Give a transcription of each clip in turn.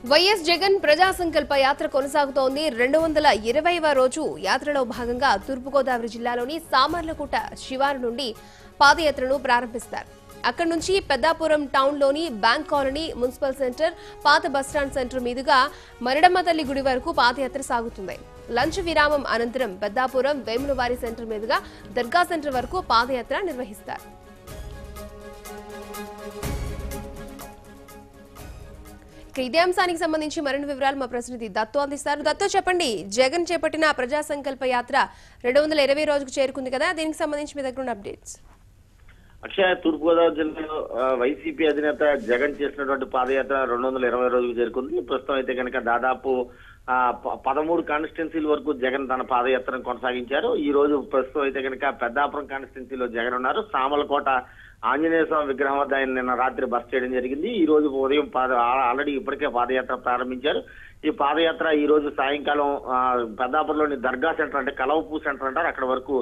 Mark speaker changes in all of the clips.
Speaker 1: YS Jagan ప్రజా సంకల్ప యాత్ర కొనసాగుతోంది. 220వ రోజు యాత్రలో భాగంగా తూర్పుగోదావరి జిల్లాలోని సామర్లకోట శివారు నుండి పాదయాత్రను ప్రారంభిస్తారు. అక్కడి నుంచి పెద్దాపురం టౌన్లోని బ్యాంక్ కాలనీ, మున్సిపల్ సెంటర్, పాత బస్టాండ్ సెంటర్ మీదుగా మరిడమ్మ తల్లి గుడి వరకు పాదయాత్ర సాగుతుంది. లంచ్ విరామం అనంతరం పెద్దాపురం వేములవారి సెంటర్ మీదుగా దర్గా సెంటర్ వరకు పాదయాత్ర నిర్వహిస్తారు. ఇదే అంశానికి సంబంధించి మరిన్ని వివరాలు మా ప్రతినిధి దత్తు అందిస్తారు. దత్తు, చెప్పండి, జగన్ చేపట్టిన ప్రజా సంకల్ప యాత్ర 220 రోజుకు చేరుకుంది కదా, దీనికి సంబంధించి మీ దగ్గర ఉన్న అప్డేట్స్.
Speaker 2: అక్షయ, తూర్పుగోదావరి జిల్లాలో వైసీపీ అధినేత జగన్ చేసినటువంటి పాదయాత్ర 220 రోజుకు చేరుకుంది. ప్రస్తుతం అయితే కనుక దాదాపు 13 కాన్స్టిట్యున్సీల వరకు జగన్ తన పాదయాత్రను కొనసాగించారు. ఈ రోజు ప్రస్తుతం అయితే కనుక పెద్దాపురం కాన్స్టిట్యున్సీలో జగన్ ఉన్నారు. సామలకోట ఆంజనేయ స్వామి విగ్రహం వద్ద ఆయన నిన్న రాత్రి బస చేయడం జరిగింది. ఈ రోజు ఉదయం ఆల్రెడీ ఇప్పటికే పాదయాత్ర ప్రారంభించారు. ఈ పాదయాత్ర ఈ రోజు సాయంకాలం పెద్దాపురంలోని దర్గా సెంటర్, అంటే కలవపూ సెంటర్ అంటారు, అక్కడ వరకు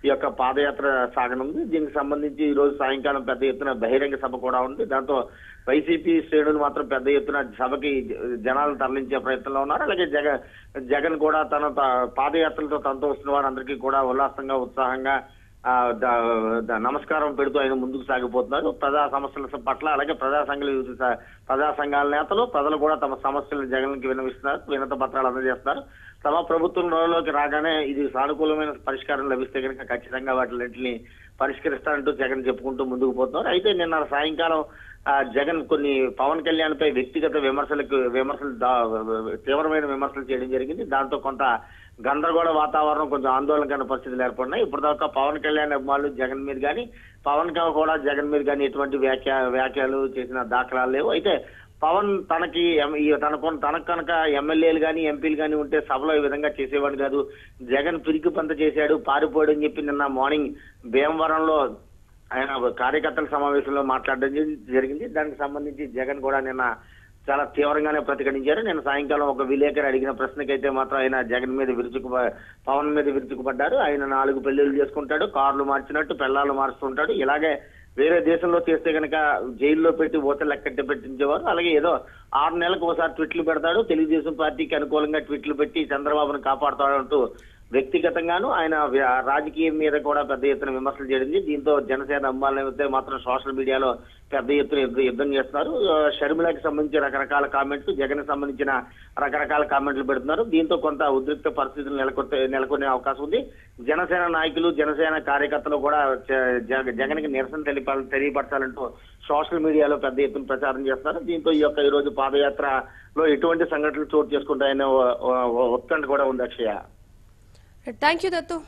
Speaker 2: ఈ యొక్క పాదయాత్ర సాగనుంది. దీనికి సంబంధించి ఈ రోజు సాయంకాలం పెద్ద ఎత్తున బహిరంగ సభ కూడా ఉంది. దాంతో వైసీపీ శ్రేణులు మాత్రం పెద్ద ఎత్తున సభకి జనాలను తరలించే ప్రయత్నంలో ఉన్నారు. అలాగే జగన్ కూడా తన పాదయాత్రలతో తనతో వస్తున్న వారందరికీ కూడా ఉల్లాసంగా, ఉత్సాహంగా నమస్కారం పెడుతూ ఆయన ముందుకు సాగిపోతున్నారు. ప్రజా సమస్యల పట్ల, అలాగే ప్రజా సంఘాల నేతలు, ప్రజలు కూడా తమ సమస్యలను జగన్కి విన్నవిస్తున్నారు, వినత పత్రాలు అందజేస్తున్నారు. తమ ప్రభుత్వంలోకి రాగానే ఇది సానుకూలమైన పరిష్కారం లభిస్తే కనుక ఖచ్చితంగా వాటిని పరిష్కరిస్తారంటూ జగన్ చెప్పుకుంటూ ముందుకు పోతున్నారు. అయితే నిన్న సాయంకాలం జగన్ కొన్ని పవన్ కళ్యాణ్ పై వ్యక్తిగత విమర్శలు తీవ్రమైన విమర్శలు చేయడం జరిగింది. దాంతో కొంత గందరగోళ వాతావరణం, కొంచెం ఆందోళనకర పరిస్థితులు ఏర్పడినాయి. ఇప్పటిదాకా పవన్ కళ్యాణ్ అభిమానులు జగన్ మీద కానీ, పవన్ కూడా జగన్ మీద కానీ ఎటువంటి వ్యాఖ్యలు చేసిన దాఖలాలు లేవు. అయితే పవన్ తనకు కనుక ఎమ్మెల్యేలు కానీ, ఎంపీలు కానీ ఉంటే సభలో ఈ విధంగా చేసేవాడు కాదు, జగన్ పిరికి పంత చేశాడు, పారిపోయాడు అని చెప్పి నిన్న మార్నింగ్ భీమవరంలో ఆయన కార్యకర్తల సమావేశంలో మాట్లాడడం జరిగింది. దానికి సంబంధించి జగన్ కూడా నిన్న చాలా తీవ్రంగానే ప్రతిఘటించారు. నేను సాయంకాలం ఒక విలేకరు అడిగిన ప్రశ్నకైతే మాత్రం ఆయన జగన్ మీద పవన్ మీద విరుచుకుపడ్డారు. ఆయన 4 పెళ్లిళ్ళు చేసుకుంటాడు, కార్లు మార్చినట్టు పెళ్లాలు మారుస్తుంటాడు, ఇలాగే వేరే దేశంలో చేస్తే కనుక జైల్లో పెట్టి ఊచలు లెక్కట్టి పెట్టించేవారు. అలాగే ఏదో 6 నెలలకు ఒకసారి ట్వీట్లు పెడతాడు, తెలుగుదేశం పార్టీకి అనుకూలంగా ట్వీట్లు పెట్టి చంద్రబాబును కాపాడుతాడంటూ వ్యక్తిగతంగాను ఆయన రాజకీయం మీద కూడా పెద్ద ఎత్తున విమర్శలు చేయడింది. దీంతో జనసేన అమ్మాయిలైతే మాత్రం సోషల్ మీడియాలో పెద్ద ఎత్తున యుద్ధం చేస్తున్నారు. షర్మిలకి సంబంధించి రకరకాల కామెంట్లు, జగన్ సంబంధించిన రకరకాల కామెంట్లు పెడుతున్నారు. దీంతో కొంత ఉద్రిక్త పరిస్థితులు నెలకొనే అవకాశం ఉంది. జనసేన నాయకులు, జనసేన కార్యకర్తలు కూడా జగన్కి నిరసన తెలియపరచాలంటూ సోషల్ మీడియాలో పెద్ద ఎత్తున ప్రచారం చేస్తున్నారు. దీంతో ఈ రోజు పాదయాత్రలో ఎటువంటి సంఘటనలు చోటు చేసుకుంటాయనే ఉత్కంఠ కూడా ఉంది. అక్షయ,
Speaker 1: థ్యాంక్ యూ దత్తు.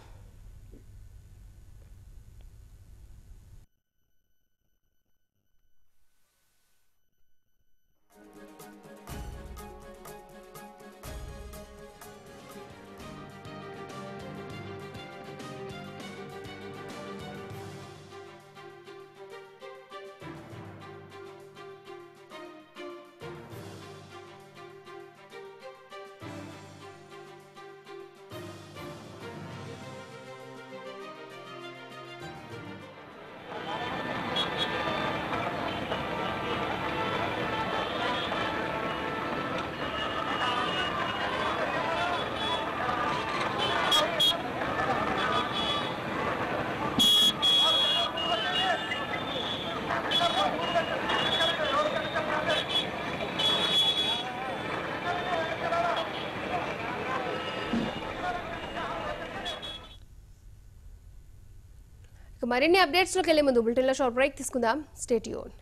Speaker 1: మరిన్ని అప్డేట్స్ లోకి వెళ్లే ముందు బులెటిన్ లో షార్ట్ బ్రేక్ తీసుకుందాం. Stay tune.